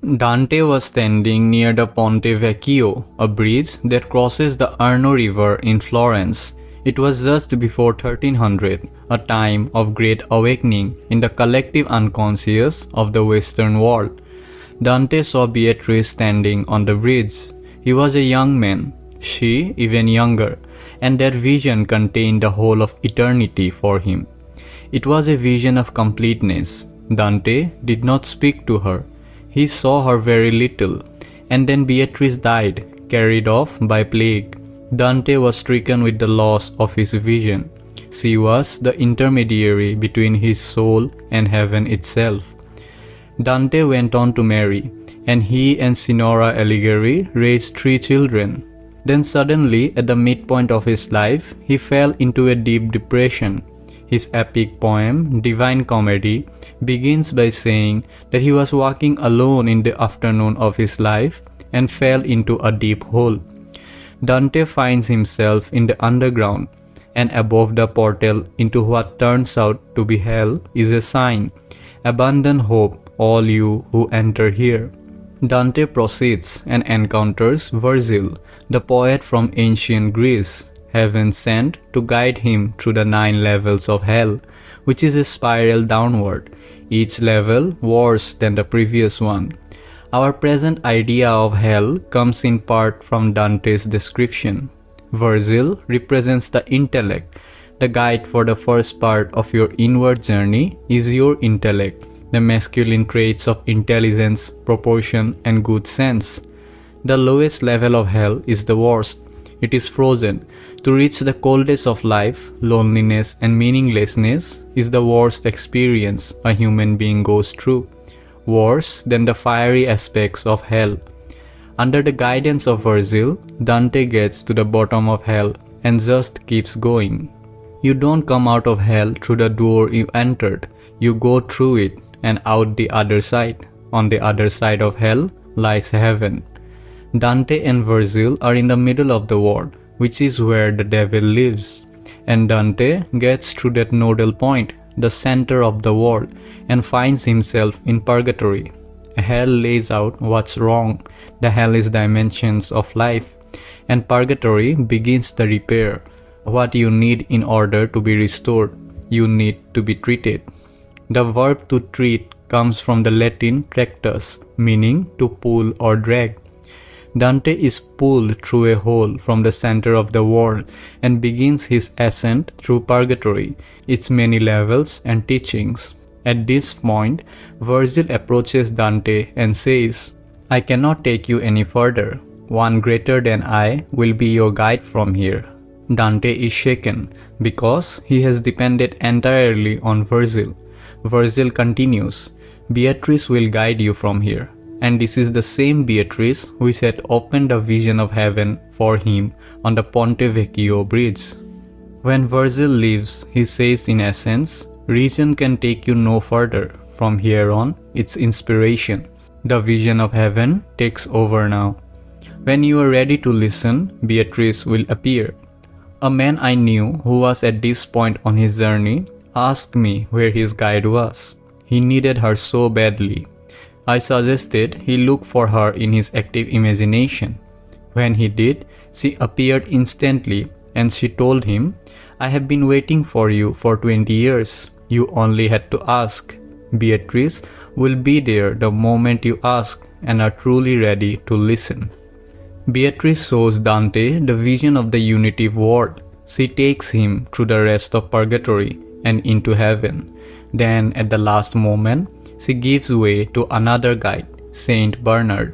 Dante was standing near the Ponte Vecchio, a bridge that crosses the Arno River in Florence. It was just before 1300, a time of great awakening in the collective unconscious of the Western world. Dante saw Beatrice standing on the bridge. He was a young man, she even younger, and that vision contained the whole of eternity for him. It was a vision of completeness. Dante did not speak to her. He saw her very little, and then Beatrice died, carried off by plague. Dante was stricken with the loss of his vision. She was the intermediary between his soul and heaven itself. Dante went on to marry, and he and Signora Alighieri raised 3 children. Then suddenly, at the midpoint of his life, he fell into a deep depression. His epic poem, Divine Comedy, begins by saying that he was walking alone in the afternoon of his life and fell into a deep hole. Dante finds himself in the underground, and above the portal into what turns out to be hell is a sign, "Abandon hope, all you who enter here." Dante proceeds and encounters Virgil, the poet from ancient Greece, heaven sent to guide him through the 9 levels of hell, which is a spiral downward, each level worse than the previous one. Our present idea of hell comes in part from Dante's description. Virgil represents the intellect. The guide for the first part of your inward journey is your intellect, the masculine traits of intelligence, proportion, and good sense. The lowest level of hell is the worst. It is frozen. To reach the coldest of life, loneliness and meaninglessness is the worst experience a human being goes through, worse than the fiery aspects of hell. Under the guidance of Virgil, Dante gets to the bottom of hell and just keeps going. You don't come out of hell through the door you entered, you go through it and out the other side. On the other side of hell lies heaven. Dante and Virgil are in the middle of the world, which is where the devil lives. And Dante gets to that nodal point, the center of the world, and finds himself in Purgatory. Hell lays out what's wrong, the hellish dimensions of life, and Purgatory begins the repair. What you need in order to be restored, you need to be treated. The verb to treat comes from the Latin tractus, meaning to pull or drag. Dante is pulled through a hole from the center of the world and begins his ascent through Purgatory, its many levels and teachings. At this point, Virgil approaches Dante and says, "I cannot take you any further. One greater than I will be your guide from here." Dante is shaken because he has depended entirely on Virgil. Virgil continues, "Beatrice will guide you from here." And this is the same Beatrice which had opened the vision of heaven for him on the Ponte Vecchio bridge. When Virgil leaves, he says in essence, "Reason can take you no further. From here on, it's inspiration. The vision of heaven takes over now. When you are ready to listen, Beatrice will appear." A man I knew who was at this point on his journey asked me where his guide was. He needed her so badly. I suggested he look for her in his active imagination. When he did, she appeared instantly and she told him, "I have been waiting for you for 20 years. You only had to ask. Beatrice will be there the moment you ask and are truly ready to listen." Beatrice shows Dante the vision of the unitive world. She takes him through the rest of Purgatory and into heaven. Then, at the last moment, she gives way to another guide, Saint Bernard.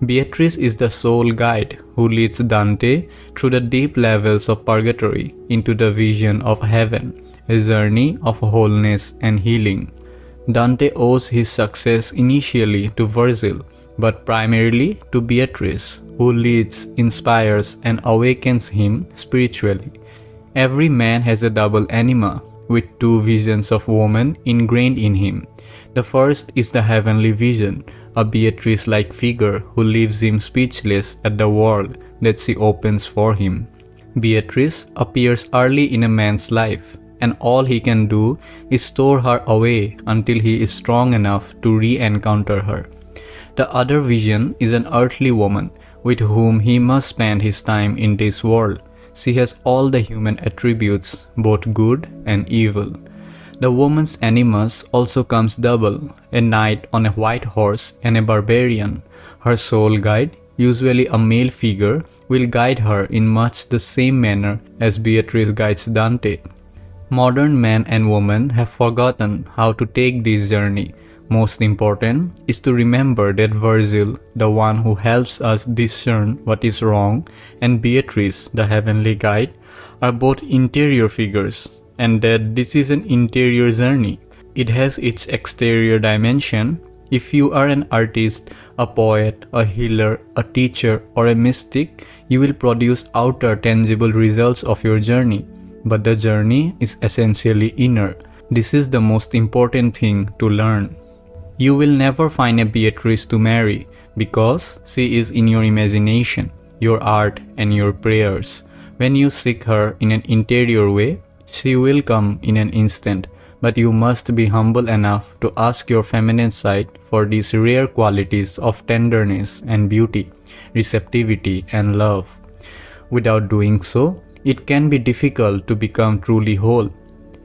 Beatrice is the sole guide who leads Dante through the deep levels of Purgatory into the vision of heaven, a journey of wholeness and healing. Dante owes his success initially to Virgil, but primarily to Beatrice, who leads, inspires, and awakens him spiritually. Every man has a double anima, with 2 visions of woman ingrained in him. The first is the heavenly vision, a Beatrice-like figure who leaves him speechless at the world that she opens for him. Beatrice appears early in a man's life, and all he can do is store her away until he is strong enough to re-encounter her. The other vision is an earthly woman with whom he must spend his time in this world. She has all the human attributes, both good and evil. The woman's animus also comes double, a knight on a white horse and a barbarian. Her soul guide, usually a male figure, will guide her in much the same manner as Beatrice guides Dante. Modern men and women have forgotten how to take this journey. Most important is to remember that Virgil, the one who helps us discern what is wrong, and Beatrice, the heavenly guide, are both interior figures, and that this is an interior journey. It has its exterior dimension. If you are an artist, a poet, a healer, a teacher, or a mystic, you will produce outer tangible results of your journey. But the journey is essentially inner. This is the most important thing to learn. You will never find a Beatrice to marry because she is in your imagination, your art, and your prayers. When you seek her in an interior way, she will come in an instant, but you must be humble enough to ask your feminine side for these rare qualities of tenderness and beauty, receptivity and love. Without doing so, it can be difficult to become truly whole.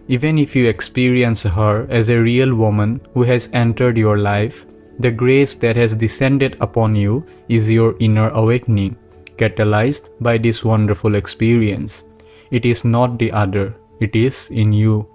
Even if you experience her as a real woman who has entered your life, the grace that has descended upon you is your inner awakening, catalyzed by this wonderful experience. It is not the other, it is in you.